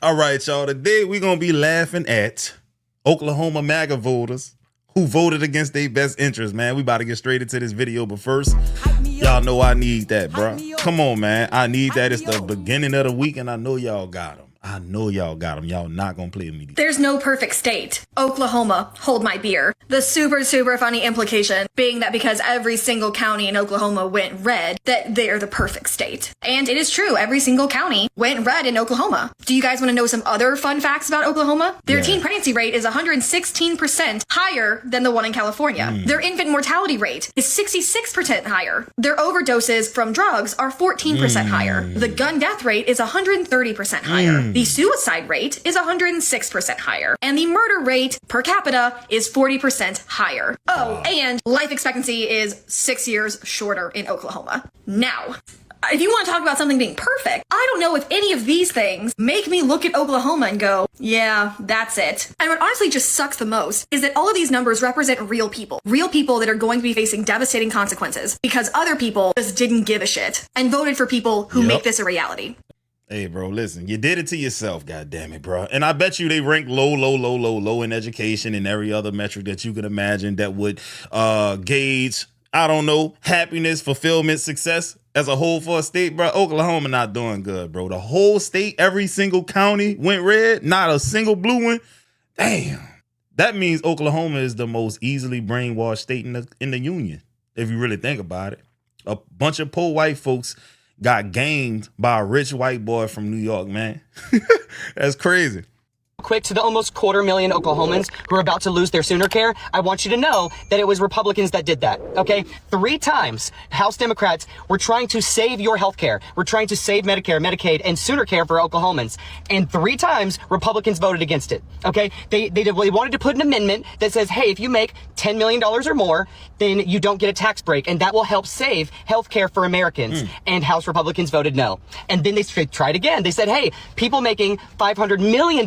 All right, y'all. Today we're going to be laughing at Oklahoma MAGA voters who voted against their best interest, man. We about to get straight into this video, but first, y'all know I need that, bro. Come on, man. I need that. It's the beginning of the week, and I know y'all got them. Y'all not gonna play with me. There's no perfect state. Oklahoma, hold my beer. The super funny implication being that because every single county in Oklahoma went red, that they're the perfect state. And it is true, every single county went red in Oklahoma. Do you guys want to know some other fun facts about Oklahoma? Their teen pregnancy rate is 116% higher than the one in California. Their infant mortality rate is 66% higher. Their overdoses from drugs are 14% higher. The gun death rate is 130% higher. The suicide rate is 106% higher. And the murder rate per capita is 40% higher. Oh, and life expectancy is 6 years shorter in Oklahoma. Now, if you want to talk about something being perfect, I don't know if any of these things make me look at Oklahoma and go, yeah, that's it. And what honestly just sucks the most is that all of these numbers represent real people that are going to be facing devastating consequences because other people just didn't give a shit and voted for people who make this a reality. Hey, bro, listen, you did it to yourself, goddammit, bro. And I bet you they rank low in education and every other metric that you could imagine that would gauge, I don't know, happiness, fulfillment, success as a whole for a state, bro. Oklahoma not doing good, bro. The whole state, every single county went red, not a single blue one. Damn. That means Oklahoma is the most easily brainwashed state in the union, if you really think about it. A bunch of poor white folks got gamed by a rich white boy from New York, man. That's crazy. Quick, to the almost 250,000 Oklahomans who are about to lose their Sooner Care, I want you to know that it was Republicans that did that, okay? 3 times, House Democrats were trying to save your health care. We're trying to save Medicare, Medicaid, and Sooner Care for Oklahomans. And 3 times, Republicans voted against it, okay? They wanted to put an amendment that says, hey, if you make $10 million or more, then you don't get a tax break, and that will help save health care for Americans. And House Republicans voted no. And then they tried again. They said, hey, people making $500 million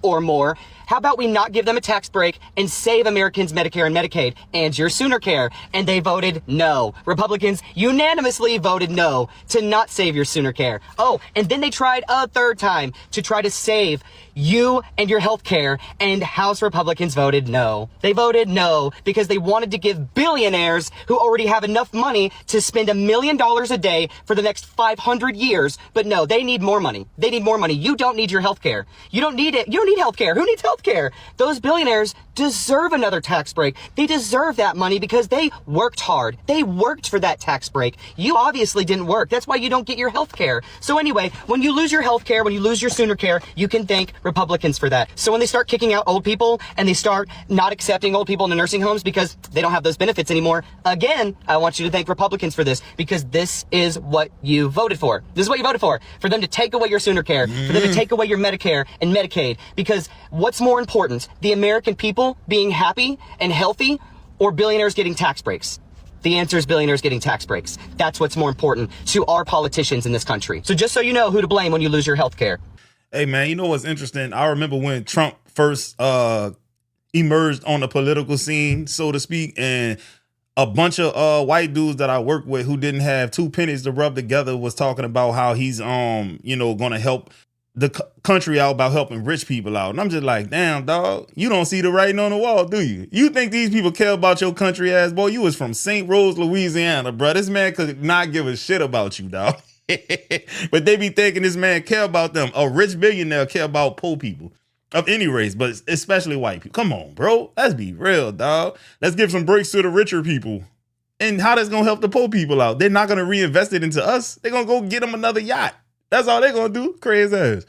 or more, how about we not give them a tax break and save Americans Medicare and Medicaid and your Sooner Care? And they voted no. Republicans unanimously voted no to not save your Sooner Care. Oh, and then they tried a 3rd time to try to save you and your health care, and House Republicans voted no. They voted no because they wanted to give billionaires who already have enough money to spend $1 million a day for the next 500 years. But no, they need more money. They need more money. You don't need your health care. You don't need it. You don't need health care. Who needs health care? Those billionaires deserve another tax break. They deserve that money because they worked hard. They worked for that tax break. You obviously didn't work. That's why you don't get your health care. So anyway, when you lose your health care, when you lose your Sooner Care, you can thank Republicans for that. So when they start kicking out old people and they start not accepting old people in the nursing homes because they don't have those benefits anymore, again, I want you to thank Republicans for this because this is what you voted for. This is what you voted for them to take away your Sooner Care, for them to take away your Medicare and Medicaid. Because what's more important, the American people being happy and healthy or billionaires getting tax breaks? The answer is billionaires getting tax breaks. That's what's more important to our politicians in this country. So just so you know who to blame when you lose your health care. Hey, man, you know what's interesting? I remember when Trump first emerged on the political scene, so to speak, and a bunch of white dudes that I work with who didn't have 2 pennies to rub together was talking about how he's, going to help the country out by helping rich people out. And I'm just like, damn, dog, you don't see the writing on the wall, do you? You think these people care about your country ass? Boy, you was from St. Rose, Louisiana, bro. This man could not give a shit about you, dog. But they be thinking this man care about them. A rich billionaire care about poor people of any race, but especially white people. Come on, bro. Let's be real, dog. Let's give some breaks to the richer people. And how that's going to help the poor people out? They're not going to reinvest it into us. They're going to go get them another yacht. That's all they're going to do. Crazy ass.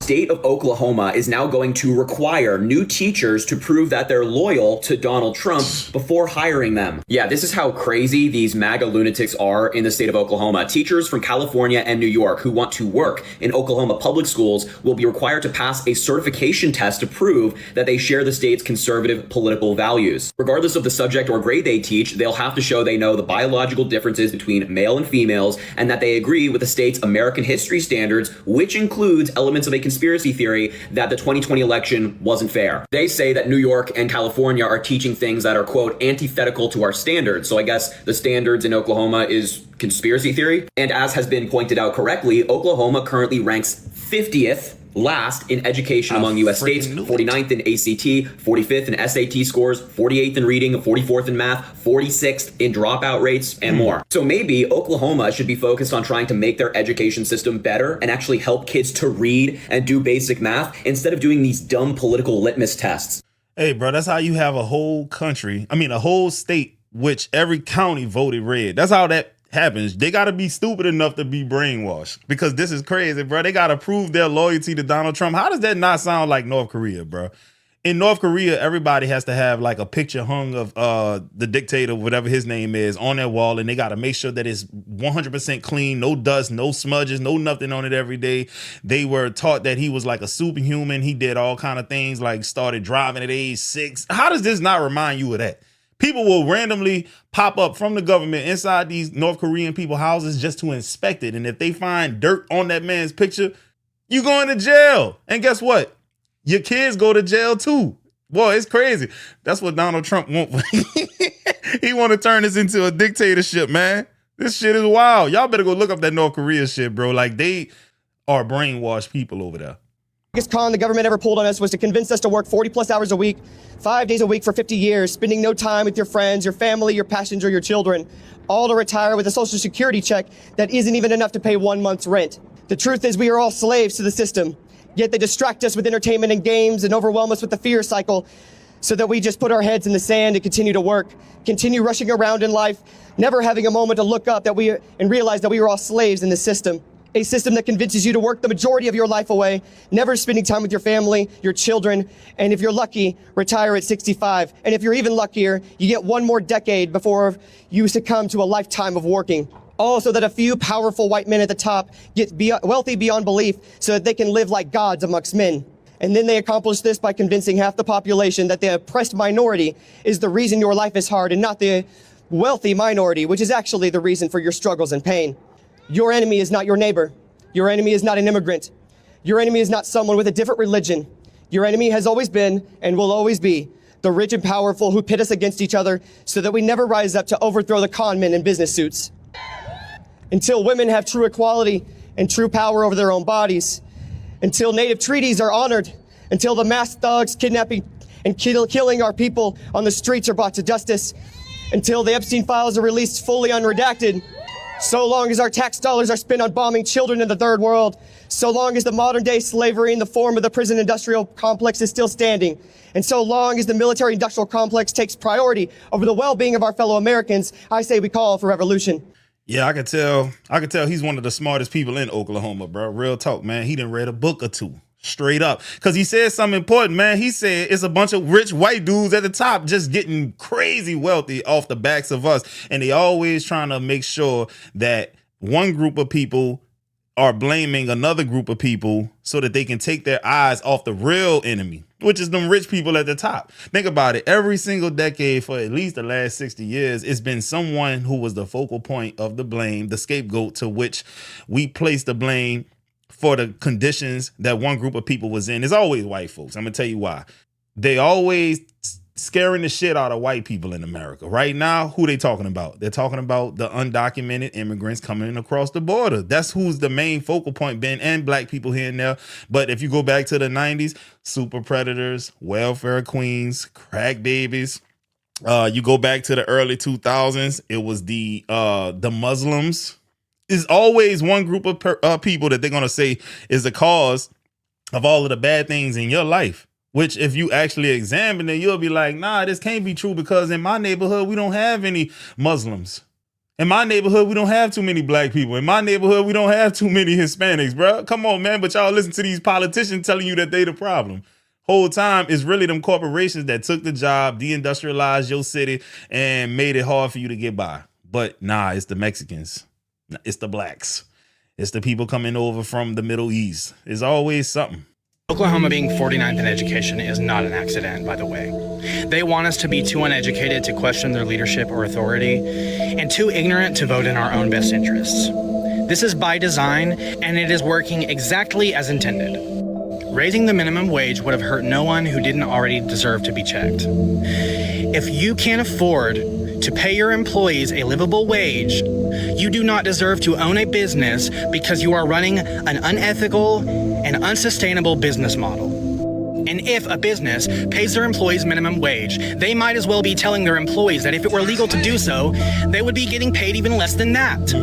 State of Oklahoma is now going to require new teachers to prove that they're loyal to Donald Trump before hiring them. Yeah, this is how crazy these MAGA lunatics are in the state of Oklahoma. Teachers from California and New York who want to work in Oklahoma public schools will be required to pass a certification test to prove that they share the state's conservative political values. Regardless of the subject or grade they teach, they'll have to show they know the biological differences between male and females and that they agree with the state's American history standards, which includes elements of a conspiracy theory that the 2020 election wasn't fair. They say that New York and California are teaching things that are, quote, antithetical to our standards. So I guess the standards in Oklahoma is conspiracy theory. And as has been pointed out correctly, Oklahoma currently ranks 50th Last in education among U.S. states, 49th in ACT, 45th in SAT scores, 48th in reading, 44th in math, 46th in dropout rates, and more. So maybe Oklahoma should be focused on trying to make their education system better and actually help kids to read and do basic math instead of doing these dumb political litmus tests. Hey, bro, that's how you have a whole country. I mean, a whole state, which every county voted red. That's how that happens. They got to be stupid enough to be brainwashed, because this is crazy, bro. They got to prove their loyalty to Donald Trump. How does that not sound like North Korea, bro? In North Korea, everybody has to have like a picture hung of the dictator, whatever his name is, on their wall, and they got to make sure that it's 100% clean, no dust, no smudges, no nothing on it every day. They were taught that he was like a superhuman. He did all kind of things, like started driving at age 6. How does this not remind you of that? People will randomly pop up from the government inside these North Korean people houses just to inspect it. And if they find dirt on that man's picture, you going to jail. And guess what? Your kids go to jail too. Boy, it's crazy. That's what Donald Trump wants. He want to turn this into a dictatorship, man. This shit is wild. Y'all better go look up that North Korea shit, bro. Like, they are brainwashed people over there. The biggest con the government ever pulled on us was to convince us to work 40 plus hours a week, 5 days a week for 50 years, spending no time with your friends, your family, your passenger, your children, all to retire with a social security check that isn't even enough to pay 1 month's rent. The truth is we are all slaves to the system, yet they distract us with entertainment and games and overwhelm us with the fear cycle so that we just put our heads in the sand and continue to work, continue rushing around in life, never having a moment to look up and realize that we are all slaves in the system. A system that convinces you to work the majority of your life away, never spending time with your family, your children, and if you're lucky, retire at 65. And if you're even luckier, you get 1 more decade before you succumb to a lifetime of working. All so that a few powerful white men at the top get wealthy beyond belief so that they can live like gods amongst men. And then they accomplish this by convincing half the population that the oppressed minority is the reason your life is hard and not the wealthy minority, which is actually the reason for your struggles and pain. Your enemy is not your neighbor. Your enemy is not an immigrant. Your enemy is not someone with a different religion. Your enemy has always been and will always be the rich and powerful who pit us against each other so that we never rise up to overthrow the con men in business suits. Until women have true equality and true power over their own bodies, until native treaties are honored, until the mass thugs kidnapping and killing our people on the streets are brought to justice, until the Epstein files are released fully unredacted, so long as our tax dollars are spent on bombing children in the third world, so long as the modern day slavery in the form of the prison industrial complex is still standing, and so long as the military industrial complex takes priority over the well-being of our fellow Americans, I say we call for revolution. Yeah, I could tell he's one of the smartest people in Oklahoma, bro. Real talk, man. He done read a book or two. Straight up. Because he said something important, man. He said it's a bunch of rich white dudes at the top just getting crazy wealthy off the backs of us. And they always trying to make sure that one group of people are blaming another group of people so that they can take their eyes off the real enemy, which is them rich people at the top. Think about it. Every single decade for at least the last 60 years, it's been someone who was the focal point of the blame, the scapegoat to which we place the blame for the conditions that one group of people was in. It's always white folks. I'm going to tell you why. They always scaring the shit out of white people in America. Right now, who they talking about? They're talking about the undocumented immigrants coming across the border. That's who's the main focal point been, and black people here and there. But if you go back to the 90s, super predators, welfare queens, crack babies. You go back to the early 2000s, it was the Muslims. Is always one group of people that they're going to say is the cause of all of the bad things in your life, which if you actually examine it, you'll be like, nah, this can't be true, because in my neighborhood, we don't have any Muslims. In my neighborhood, we don't have too many black people. In my neighborhood, we don't have too many Hispanics, bro. Come on, man. But y'all listen to these politicians telling you that they the problem. Whole time is really them corporations that took the job, deindustrialized your city, and made it hard for you to get by. But nah, it's the Mexicans. It's the blacks. It's the people coming over from the Middle East. It's always something. Oklahoma being 49th in education is not an accident, by the way. They want us to be too uneducated to question their leadership or authority, and too ignorant to vote in our own best interests. This is by design, and it is working exactly as intended. Raising the minimum wage would have hurt no one who didn't already deserve to be checked. If you can't afford to pay your employees a livable wage, you do not deserve to own a business because you are running an unethical and unsustainable business model. And if a business pays their employees minimum wage, they might as well be telling their employees that if it were legal to do so, they would be getting paid even less than that.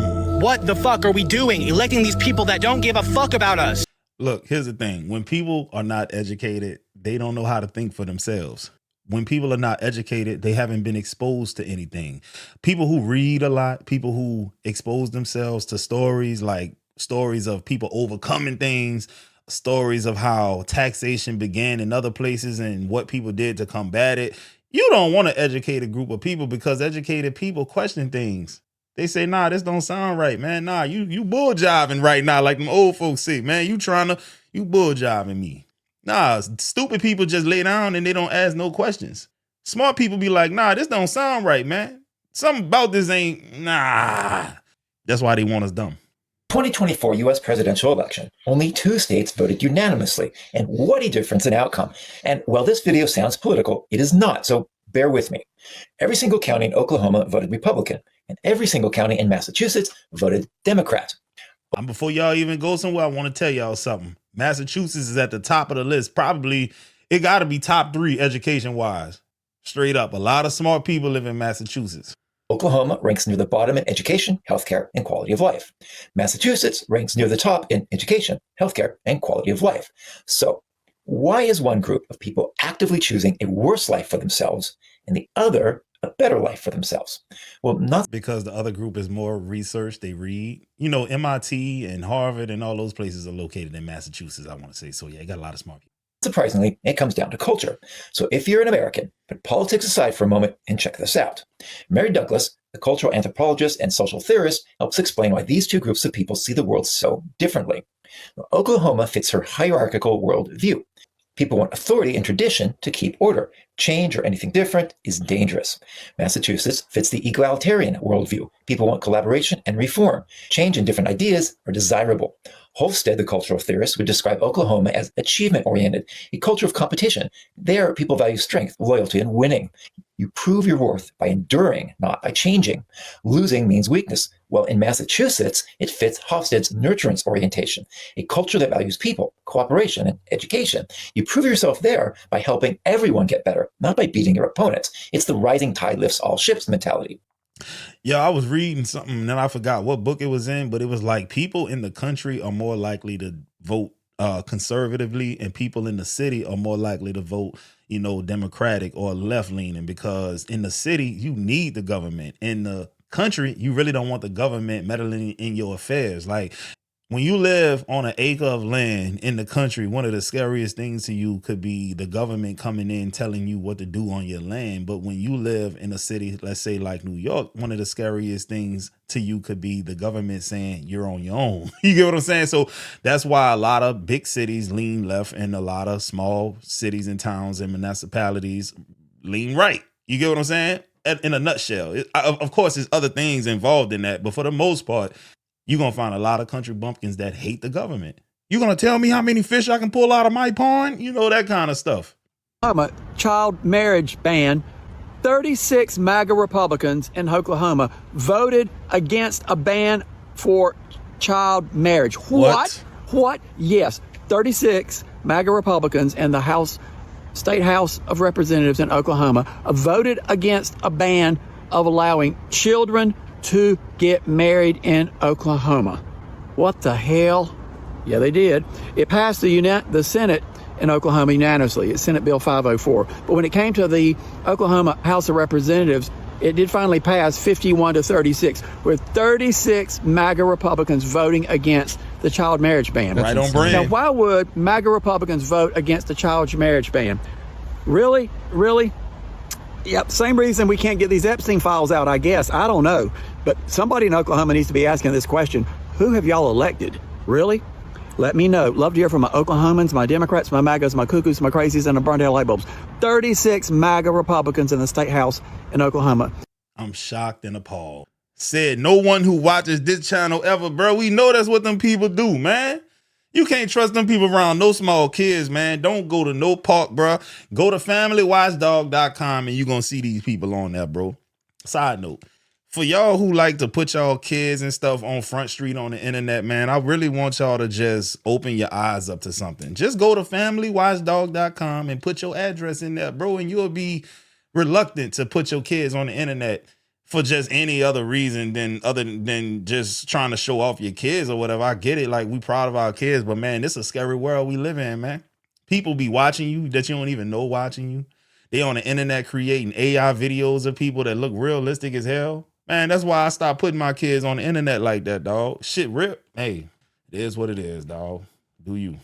What the fuck are we doing, electing these people that don't give a fuck about us? Look, here's the thing. When people are not educated, they don't know how to think for themselves. When people are not educated, they haven't been exposed to anything. People who read a lot, people who expose themselves to stories like stories of people overcoming things, stories of how taxation began in other places and what people did to combat it. You don't want to educate a group of people because educated people question things. They say, nah, this don't sound right, man. Nah, you bull jiving right now, like them old folks say, man. You bull jiving me. Nah, stupid people just lay down and they don't ask no questions. Smart people be like, nah, this don't sound right, man. Something about this ain't, nah. That's why they want us dumb. 2024 U.S. presidential election, only 2 states voted unanimously, and what a difference in outcome. And while this video sounds political, it is not, so bear with me. Every single county in Oklahoma voted Republican, and every single county in Massachusetts voted Democrat. Before y'all even go somewhere, I want to tell y'all something. Massachusetts is at the top of the list. Probably, it got to be top 3 education-wise. Straight up, a lot of smart people live in Massachusetts. Oklahoma ranks near the bottom in education, healthcare, and quality of life. Massachusetts ranks near the top in education, healthcare, and quality of life. So, why is one group of people actively choosing a worse life for themselves and the other a better life for themselves? Well, not because the other group is more research. They read, MIT and Harvard and all those places are located in Massachusetts, I want to say. So yeah, you got a lot of smart people. surprisingly, it comes down to culture. So if you're an American, put politics aside for a moment and check this out. Mary Douglas, the cultural anthropologist and social theorist, helps explain why these two groups of people see the world so differently. Now, Oklahoma fits her hierarchical worldview. People want authority and tradition to keep order. Change or anything different is dangerous. Massachusetts fits the egalitarian worldview. People want collaboration and reform. Change and different ideas are desirable. Holstead, the cultural theorist, would describe Oklahoma as achievement-oriented, a culture of competition. There, people value strength, loyalty, and winning. You prove your worth by enduring, not by changing. Losing means weakness. Well, in Massachusetts, it fits Hofstede's nurturance orientation, a culture that values people, cooperation, and education. You prove yourself there by helping everyone get better, not by beating your opponents. It's the rising tide lifts all ships mentality. Yeah, I was reading something and then I forgot what book it was in, but it was like people in the country are more likely to vote conservatively, and people in the city are more likely to vote, Democratic or left leaning, because in the city, you need the government. In the country, you really don't want the government meddling in your affairs. Like, when you live on an acre of land in the country, one of the scariest things to you could be the government coming in telling you what to do on your land. But when you live in a city, let's say like New York, one of the scariest things to you could be the government saying you're on your own. You get what I'm saying? So that's why a lot of big cities lean left and a lot of small cities and towns and municipalities lean right. You get what I'm saying? In a nutshell. Of course, there's other things involved in that, but for the most part, you're going to find a lot of country bumpkins that hate the government. You're going to tell me how many fish I can pull out of my pond? That kind of stuff. Child marriage ban. 36 MAGA Republicans in Oklahoma voted against a ban for child marriage. What? Yes, 36 MAGA Republicans in the State House of Representatives in Oklahoma voted against a ban of allowing children to get married in Oklahoma. What the hell? Yeah, they did. It passed the Senate in Oklahoma unanimously. It's Senate Bill 504. But when it came to the Oklahoma House of Representatives, it did finally pass 51-36, with 36 MAGA Republicans voting against the child marriage ban. Right on brand. Now, why would MAGA Republicans vote against the child marriage ban? Really? Yep, same reason we can't get these Epstein files out, I guess. I don't know. But somebody in Oklahoma needs to be asking this question. Who have y'all elected? Really? Let me know. Love to hear from my Oklahomans, my Democrats, my MAGAs, my cuckoos, my crazies, and the burned out light bulbs. 36 MAGA Republicans in the state house in Oklahoma. I'm shocked and appalled. Said no one who watches this channel ever, bro. We know that's what them people do, man. You can't trust them people around no small kids, man. Don't go to no park, bro. Go to familywatchdog.com and you're going to see these people on there, bro. Side note, for y'all who like to put y'all kids and stuff on Front Street on the internet, man, I really want y'all to just open your eyes up to something. Just go to familywatchdog.com and put your address in there, bro, and you'll be reluctant to put your kids on the internet for just any other reason other than just trying to show off your kids or whatever. I get it, like, we proud of our kids, but man, this is a scary world we live in, man. People be watching you that you don't even know watching you. They on the internet creating AI videos of people that look realistic as hell. Man, that's why I stopped putting my kids on the internet like that, dog. Shit rip. Hey, it is what it is, dog. Do you.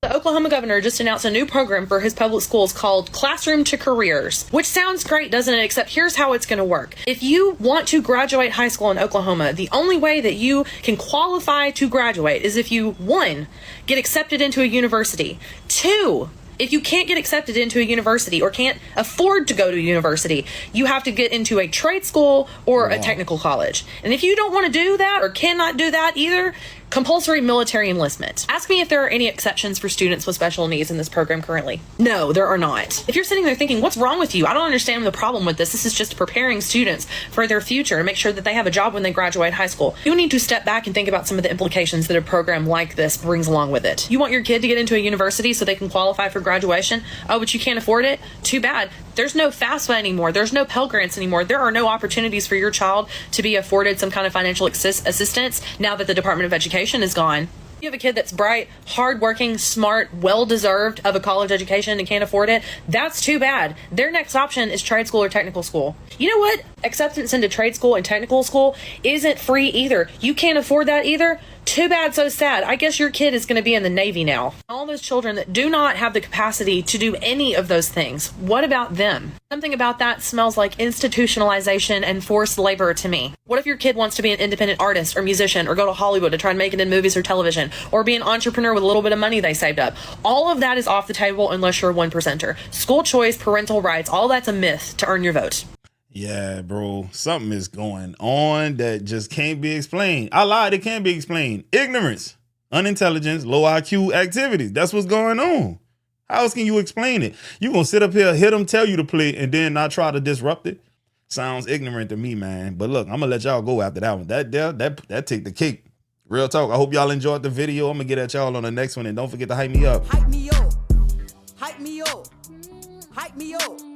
The Oklahoma governor just announced a new program for his public schools called Classroom to Careers, which sounds great, doesn't it? Except here's how it's going to work. If you want to graduate high school in Oklahoma, the only way that you can qualify to graduate is if you, 1, get accepted into a university, 2, if you can't get accepted into a university or can't afford to go to a university, you have to get into a trade school or a technical college. And if you don't want to do that or cannot do that either, compulsory military enlistment. Ask me if there are any exceptions for students with special needs in this program currently. No, there are not. If you're sitting there thinking, what's wrong with you? I don't understand the problem with this. This is just preparing students for their future and make sure that they have a job when they graduate high school. You need to step back and think about some of the implications that a program like this brings along with it. You want your kid to get into a university so they can qualify for graduation? Oh, but you can't afford it? Too bad. There's no FAFSA anymore. There's no Pell Grants anymore. There are no opportunities for your child to be afforded some kind of financial assistance now that the Department of Education is gone. You have a kid that's bright, hardworking, smart, well-deserved of a college education and can't afford it. That's too bad. Their next option is trade school or technical school. You know what? Acceptance into trade school and technical school isn't free either. You can't afford that either. Too bad, so sad. I guess your kid is going to be in the Navy now. All those children that do not have the capacity to do any of those things, what about them? Something about that smells like institutionalization and forced labor to me. What if your kid wants to be an independent artist or musician or go to Hollywood to try and make it in movies or television or be an entrepreneur with a little bit of money they saved up? All of that is off the table unless you're a 1%er. School choice, parental rights, all that's a myth to earn your vote. Yeah, bro, something is going on that just can't be explained. I lied, it can't be explained. Ignorance, unintelligence, low IQ activities. That's what's going on. How else can you explain it? You gonna sit up here, hit them, tell you to play, and then not try to disrupt it? Sounds ignorant to me, man. But look, I'm gonna let y'all go after that one. That take the cake. Real talk. I hope y'all enjoyed the video. I'm gonna get at y'all on the next one, and don't forget to hype me up. Hype me up. Hype me up. Hype me up.